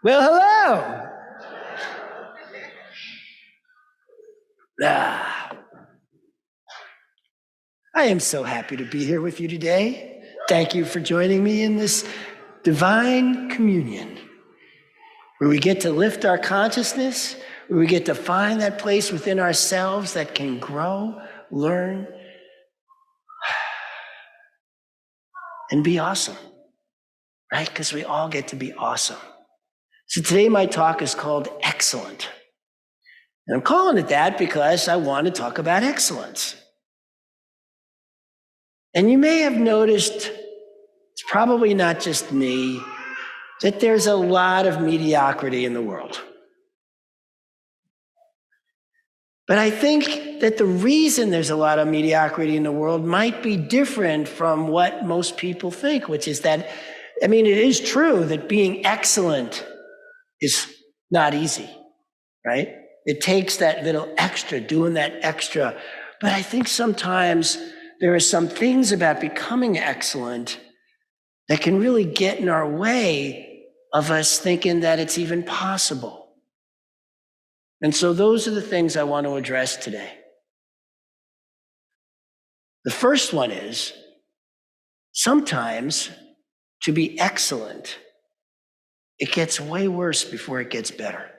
Well, hello. I am so happy to be here with you today. Thank you for joining me in this divine communion where we get to lift our consciousness, where we get to find that place within ourselves that can grow, learn, and be awesome, right? Because we all get to be awesome. So today my talk is called Excellent. And I'm calling it that because I want to talk about excellence. And you may have noticed, it's probably not just me, that there's a lot of mediocrity in the world. But I think that the reason there's a lot of mediocrity in the world might be different from what most people think, which is that, it is true that being excellent is not easy, right? It takes that little extra, doing that extra. But I think sometimes there are some things about becoming excellent that can really get in our way of us thinking that it's even possible. And so those are the things I want to address today. The first one is, sometimes to be excellent, it gets way worse before it gets better.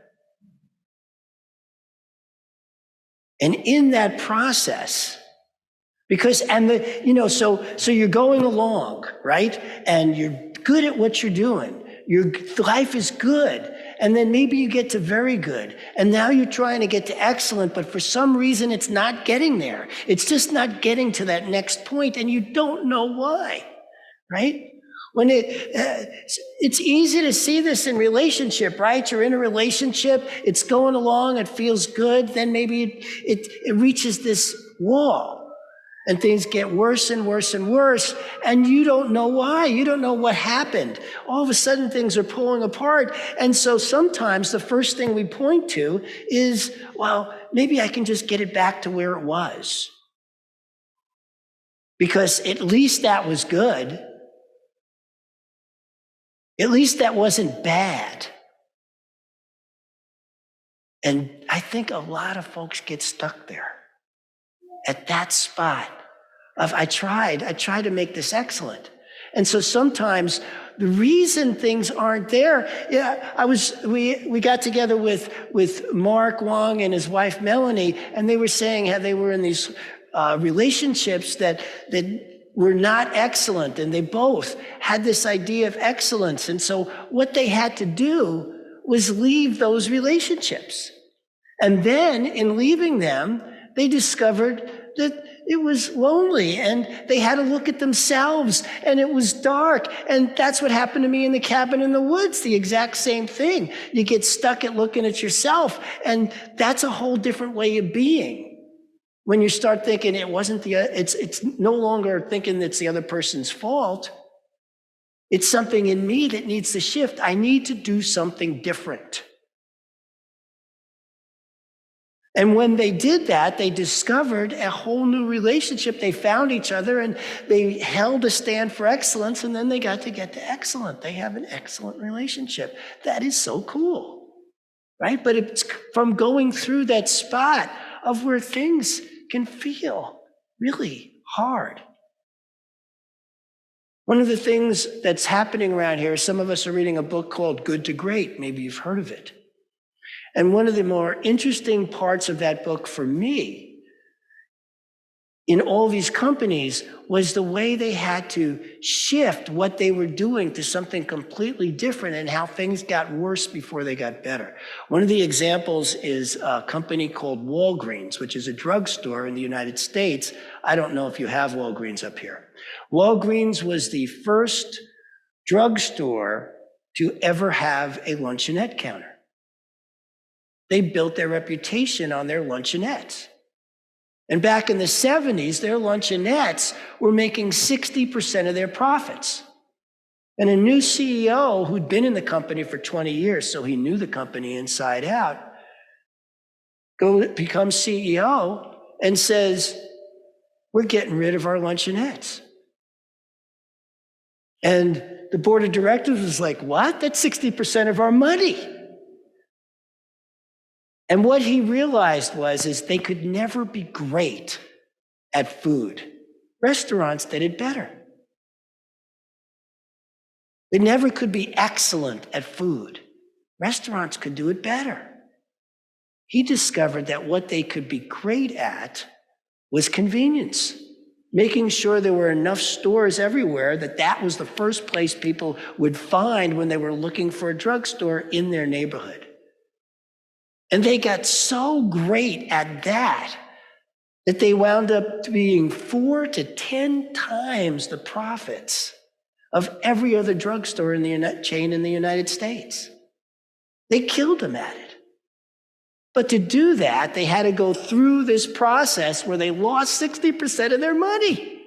And in that process, so you're going along, right? And you're good at what you're doing. Your life is good. And then maybe you get to very good. And now you're trying to get to excellent, but for some reason it's not getting there. It's just not getting to that next point, and you don't know why, right? When it's easy to see this in relationship, right? You're in a relationship, it's going along, it feels good, then maybe it reaches this wall. And things get worse and worse and worse, and you don't know why. You don't know what happened. All of a sudden, things are pulling apart. And so sometimes the first thing we point to is, well, maybe I can just get it back to where it was. Because at least that was good. At least that wasn't bad. And I think a lot of folks get stuck there. At that spot of I tried to make this excellent. And so sometimes the reason things aren't there, we got together with Mark Wong and his wife Melanie, and they were saying how they were in these relationships that were not excellent, and they both had this idea of excellence. And so what they had to do was leave those relationships. And then in leaving them, they discovered that it was lonely, and they had to look at themselves, and it was dark. And that's what happened to me in the cabin in the woods, the exact same thing. You get stuck at looking at yourself, and that's a whole different way of being. When you start thinking it's no longer thinking it's the other person's fault. It's something in me that needs to shift. I need to do something different. And when they did that, they discovered a whole new relationship. They found each other and they held a stand for excellence, and then they got to excellent. They have an excellent relationship. That is so cool, right? But it's from going through that spot of where things can feel really hard. One of the things that's happening around here, some of us are reading a book called Good to Great. Maybe you've heard of it. And one of the more interesting parts of that book for me in all these companies was the way they had to shift what they were doing to something completely different, and how things got worse before they got better. One of the examples is a company called Walgreens, which is a drugstore in the United States. I don't know if you have Walgreens up here. Walgreens was the first drugstore to ever have a luncheonette counter. They built their reputation on their luncheonettes. And back in the 70s, their luncheonettes were making 60% of their profits. And a new CEO who'd been in the company for 20 years, so he knew the company inside out, becomes CEO and says, we're getting rid of our luncheonettes. And The board of directors was like, what? That's 60% of our money. And what he realized is they could never be great at food. Restaurants did it better. They never could be excellent at food. Restaurants could do it better. He discovered that what they could be great at was convenience, making sure there were enough stores everywhere that was the first place people would find when they were looking for a drugstore in their neighborhood. And they got so great at that they wound up being 4 to 10 times the profits of every other drugstore in the chain in the United States. They killed them at it. But to do that, they had to go through this process where they lost 60% of their money.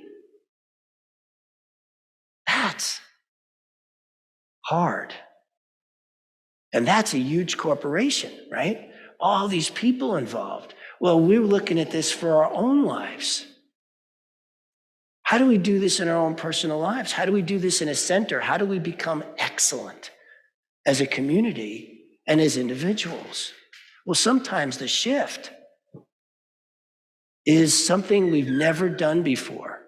That's hard. And that's a huge corporation, right? All these people involved. Well, we're looking at this for our own lives. How do we do this in our own personal lives? How do we do this in a center? How do we become excellent as a community and as individuals? Well, sometimes the shift is something we've never done before.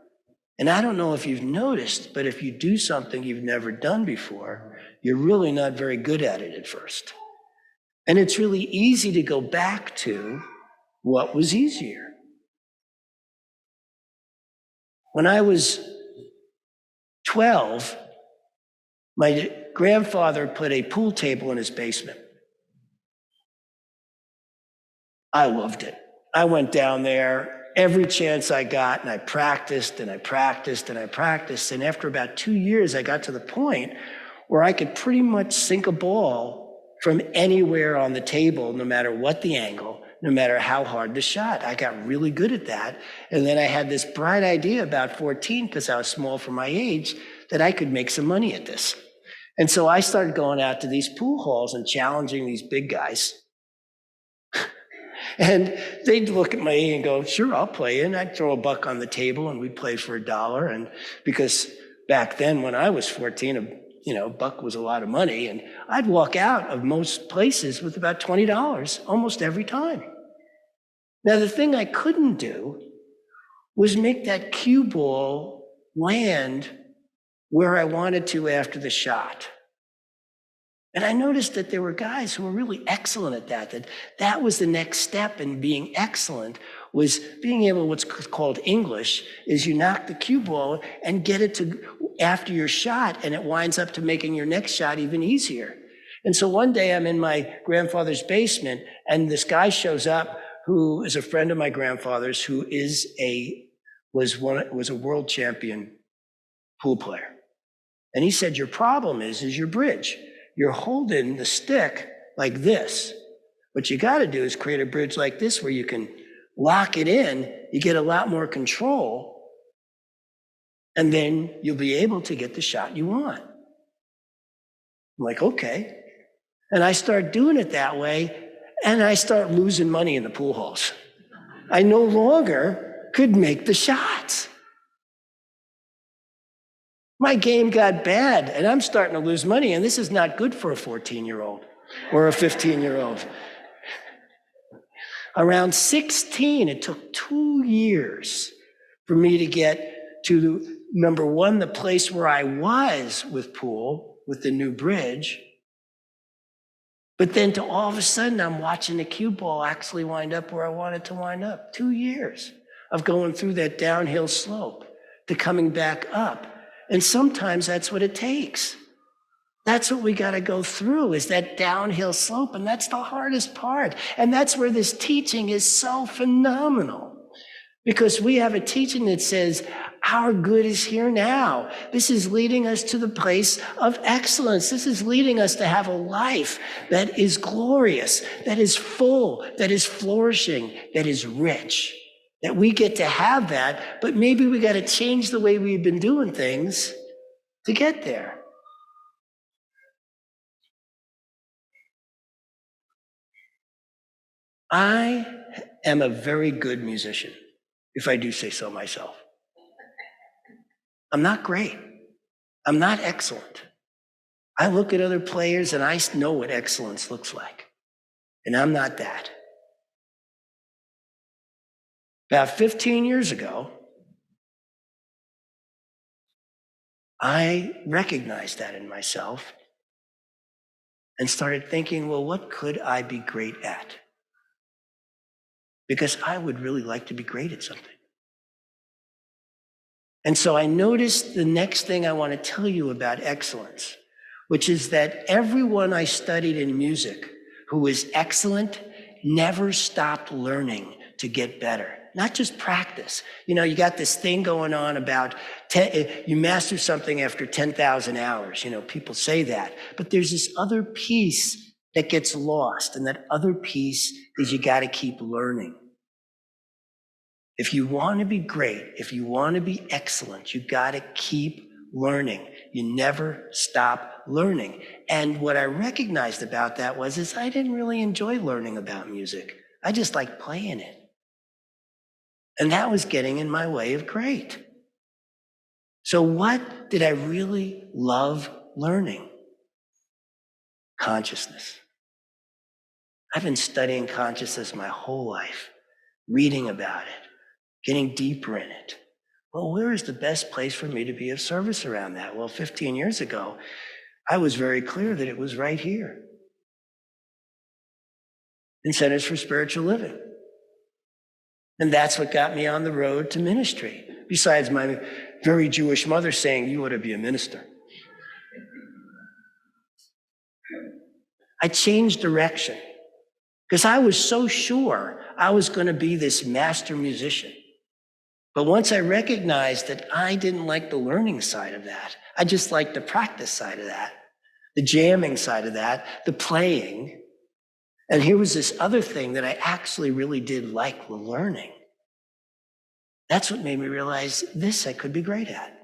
And I don't know if you've noticed, but if you do something you've never done before, you're really not very good at it at first. And it's really easy to go back to what was easier. When I was 12, my grandfather put a pool table in his basement. I loved it. I went down there every chance I got, and I practiced, and I practiced, and I practiced. And after about 2 years, I got to the point where I could pretty much sink a ball from anywhere on the table, no matter what the angle, no matter how hard the shot. I got really good at that. And then I had this bright idea about 14, because I was small for my age, that I could make some money at this. And so I started going out to these pool halls and challenging these big guys. And they'd look at me and go, sure, I'll play. And I'd throw $1 on the table and we'd play for $1. And because back then when I was 14, $1 was a lot of money. And I'd walk out of most places with about $20 almost every time. Now, the thing I couldn't do was make that cue ball land where I wanted to after the shot. And I noticed that there were guys who were really excellent at that was the next step in being excellent, was being able, what's called English, is you knock the cue ball and get it to after your shot, and it winds up to making your next shot even easier. And so one day I'm in my grandfather's basement, and this guy shows up who is a friend of my grandfather's, who was a world champion pool player. And he said, your problem is your bridge. You're holding the stick like this. What you got to do is create a bridge like this where you can lock it in. You get a lot more control, and then you'll be able to get the shot you want. I'm like, okay. And I start doing it that way, and I start losing money in the pool halls. I no longer could make the shots. My game got bad, and I'm starting to lose money, and this is not good for a 14-year-old or a 15-year-old. Around 16, it took 2 years for me to get to, number one, the place where I was with pool, with the new bridge, but then to all of a sudden, I'm watching the cue ball actually wind up where I wanted to wind up. 2 years of going through that downhill slope to coming back up. And sometimes that's what it takes. That's what we got to go through, is that downhill slope. And that's the hardest part. And that's where this teaching is so phenomenal. Because we have a teaching that says, our good is here now. This is leading us to the place of excellence. This is leading us to have a life that is glorious, that is full, that is flourishing, that is rich. That we get to have that, but maybe we got to change the way we've been doing things to get there. I am a very good musician, if I do say so myself. I'm not great. I'm not excellent. I look at other players and I know what excellence looks like. And I'm not that. About 15 years ago, I recognized that in myself and started thinking, well, what could I be great at? Because I would really like to be great at something. And so I noticed the next thing I want to tell you about excellence, which is that everyone I studied in music who was excellent never stopped learning to get better. Not just practice. You know, you got this thing going on about you master something after 10,000 hours. You know, people say that. But there's this other piece that gets lost, and that other piece is you got to keep learning. If you want to be great, if you want to be excellent, you got to keep learning. You never stop learning. And what I recognized about that is I didn't really enjoy learning about music. I just liked playing it. And that was getting in my way of great. So what did I really love learning? Consciousness. I've been studying consciousness my whole life, reading about it, getting deeper in it. Well, where is the best place for me to be of service around that? Well, 15 years ago, I was very clear that it was right here in Centers for Spiritual Living. And that's what got me on the road to ministry, besides my very Jewish mother saying, you ought to be a minister. I changed direction because I was so sure I was going to be this master musician. But once I recognized that I didn't like the learning side of that, I just liked the practice side of that, the jamming side of that, the playing. And here was this other thing that I actually really did like, the learning. That's what made me realize this I could be great at.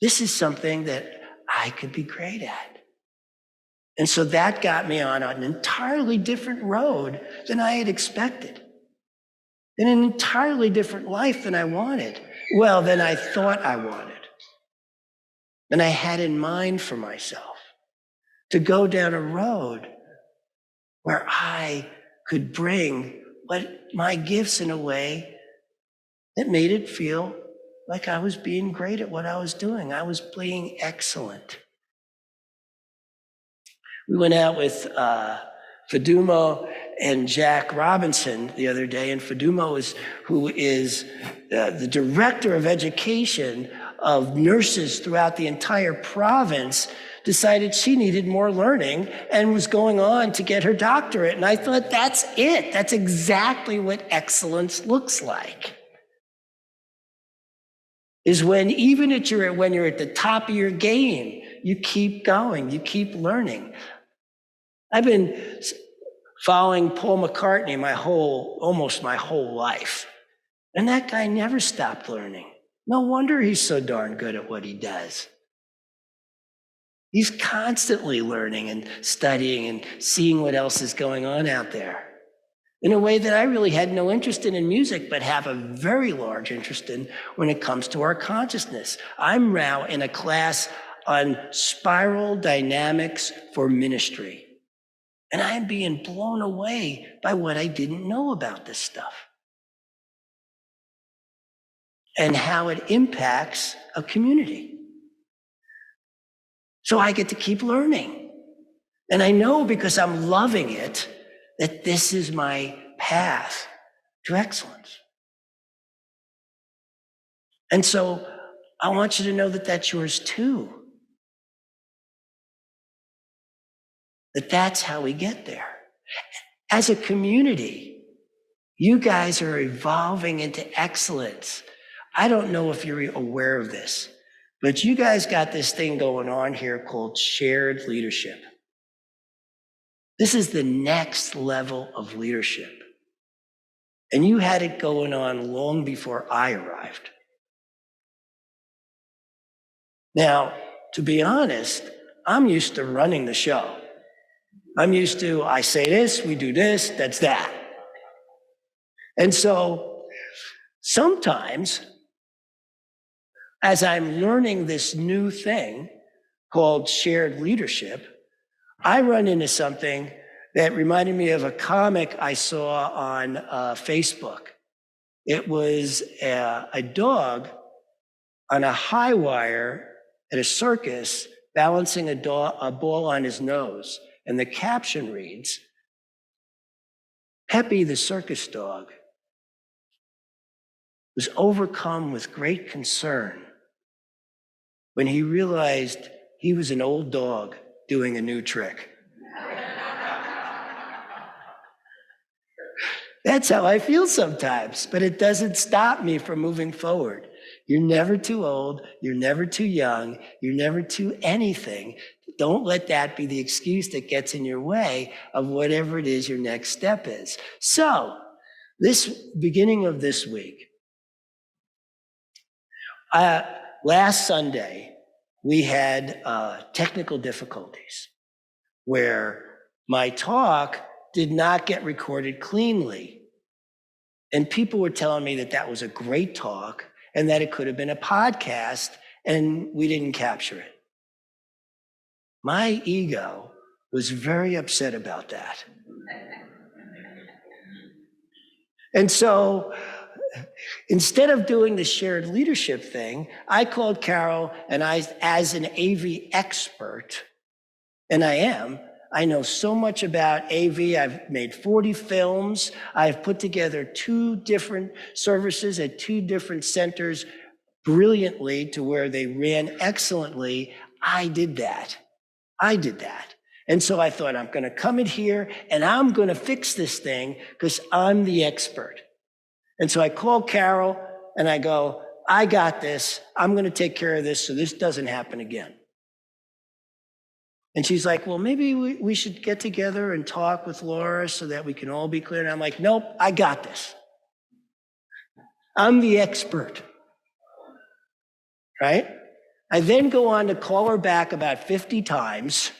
This is something that I could be great at. And so that got me on an entirely different road than I had expected. In an entirely different life than I wanted. Well, than I thought I wanted. Than I had in mind for myself. To go down a road where I could bring my gifts in a way that made it feel like I was being great at what I was doing. I was being excellent. We went out with Fadumo and Jack Robinson the other day, and Fadumo who is the director of education of nurses throughout the entire province, decided she needed more learning and was going on to get her doctorate. And I thought, that's it. That's exactly what excellence looks like. Is when even when you're at the top of your game, you keep going, you keep learning. I've been following Paul McCartney almost my whole life. And that guy never stopped learning. No wonder he's so darn good at what he does. He's constantly learning and studying and seeing what else is going on out there in a way that I really had no interest in music, but have a very large interest in when it comes to our consciousness. I'm now in a class on spiral dynamics for ministry. And I'm being blown away by what I didn't know about this stuff and how it impacts a community. So I get to keep learning. And I know because I'm loving it that this is my path to excellence. And so I want you to know that that's yours too. That's how we get there. As a community, you guys are evolving into excellence. I don't know if you're aware of this, but you guys got this thing going on here called shared leadership. This is the next level of leadership. And you had it going on long before I arrived. Now, to be honest, I'm used to running the show. I'm used to, I say this, we do this, that's that. And so sometimes, as I'm learning this new thing called shared leadership, I run into something that reminded me of a comic I saw on Facebook. It was a dog on a high wire at a circus balancing a ball on his nose. And the caption reads, Peppy the circus dog was overcome with great concern when he realized he was an old dog doing a new trick. That's how I feel sometimes, but it doesn't stop me from moving forward. You're never too old. You're never too young. You're never too anything. Don't let that be the excuse that gets in your way of whatever it is your next step is. So, this beginning of this week, last Sunday, we had technical difficulties where my talk did not get recorded cleanly. And people were telling me that that was a great talk and that it could have been a podcast, and we didn't capture it. My ego was very upset about that. And so instead of doing the shared leadership thing, I called Carol, and as an AV expert, and I know so much about AV. I've made 40 films. I've put together 2 different services at 2 different centers brilliantly to where they ran excellently. I did that. And so I thought, I'm going to come in here and I'm going to fix this thing because I'm the expert. And so I called Carol and I go, I got this. I'm going to take care of this so this doesn't happen again. And she's like, well, maybe we should get together and talk with Laura so that we can all be clear. And I'm like, nope, I got this. I'm the expert, right? I then go on to call her back about 50 times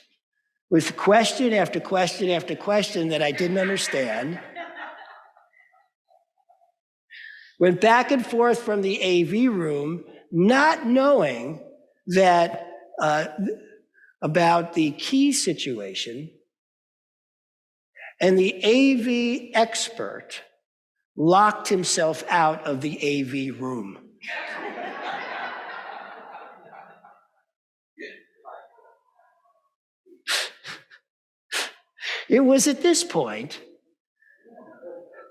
with question after question after question that I didn't understand. Went back and forth from the AV room, not knowing that about the key situation, and the AV expert locked himself out of the AV room. It was at this point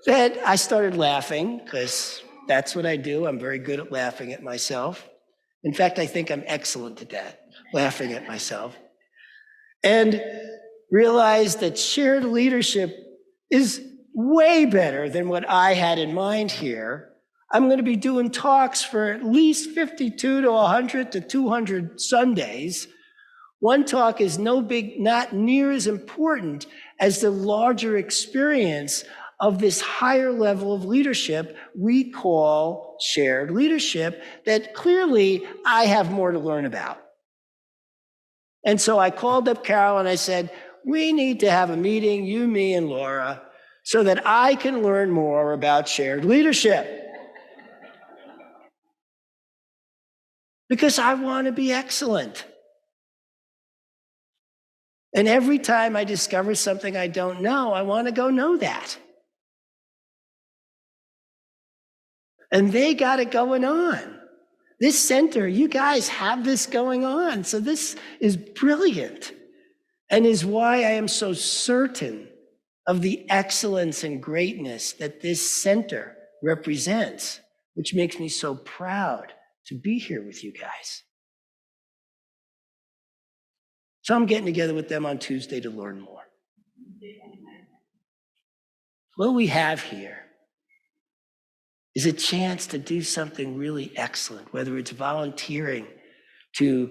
that I started laughing, because that's what I do. I'm very good at laughing at myself. In fact, I think I'm excellent at that, laughing at myself. And realized that shared leadership is way better than what I had in mind here. I'm going to be doing talks for at least 52 to 100 to 200 Sundays. One talk is not near as important as the larger experience of this higher level of leadership we call shared leadership that clearly I have more to learn about. And so I called up Carol and I said, we need to have a meeting, you, me, and Laura, so that I can learn more about shared leadership. Because I want to be excellent. And every time I discover something I don't know, I want to go know that. And they got it going on. This center, you guys have this going on. So this is brilliant and is why I am so certain of the excellence and greatness that this center represents, which makes me so proud to be here with you guys. So I'm getting together with them on Tuesday to learn more. What we have here is a chance to do something really excellent, whether it's volunteering to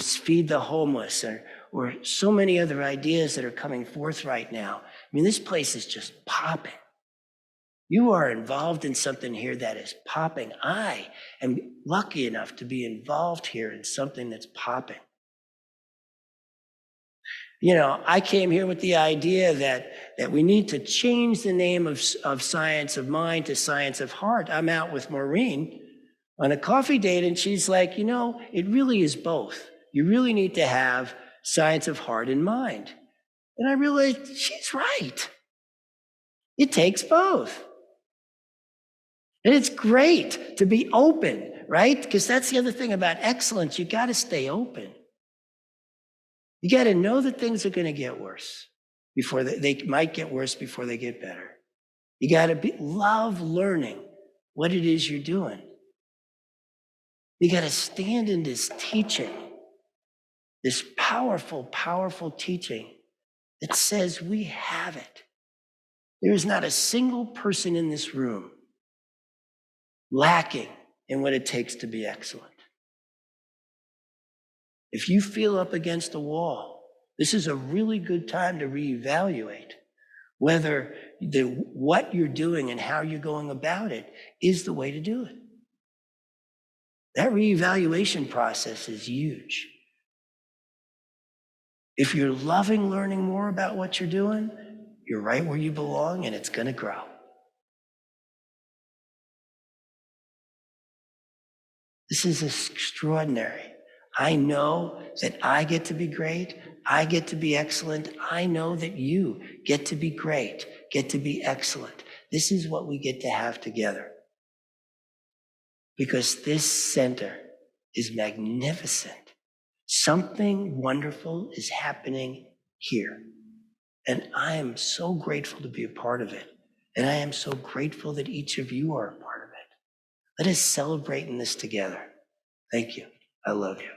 feed the homeless or so many other ideas that are coming forth right now. I mean, this place is just popping. You are involved in something here that is popping. I am lucky enough to be involved here in something that's popping. You know, I came here with the idea that we need to change the name of Science of Mind to Science of Heart. I'm out with Maureen on a coffee date, and she's like, you know, it really is both. you really need to have science of heart and mind. And I realized she's right. It takes both. And it's great to be open, right? Because that's the other thing about excellence. You got to stay open. You got to know that things are going to get worse before they might get worse before they get better. You got to love learning what it is you're doing. You got to stand in this teaching, this powerful, powerful teaching that says we have it. There is not a single person in this room lacking in what it takes to be excellent. If you feel up against a wall, this is a really good time to reevaluate whether what you're doing and how you're going about it is the way to do it. That reevaluation process is huge. If you're loving learning more about what you're doing, you're right where you belong, and it's going to grow. This is extraordinary. I know that I get to be great. I get to be excellent. I know that you get to be great, get to be excellent. This is what we get to have together. Because this center is magnificent. Something wonderful is happening here. And I am so grateful to be a part of it. And I am so grateful that each of you are a part of it. Let us celebrate in this together. Thank you. I love you.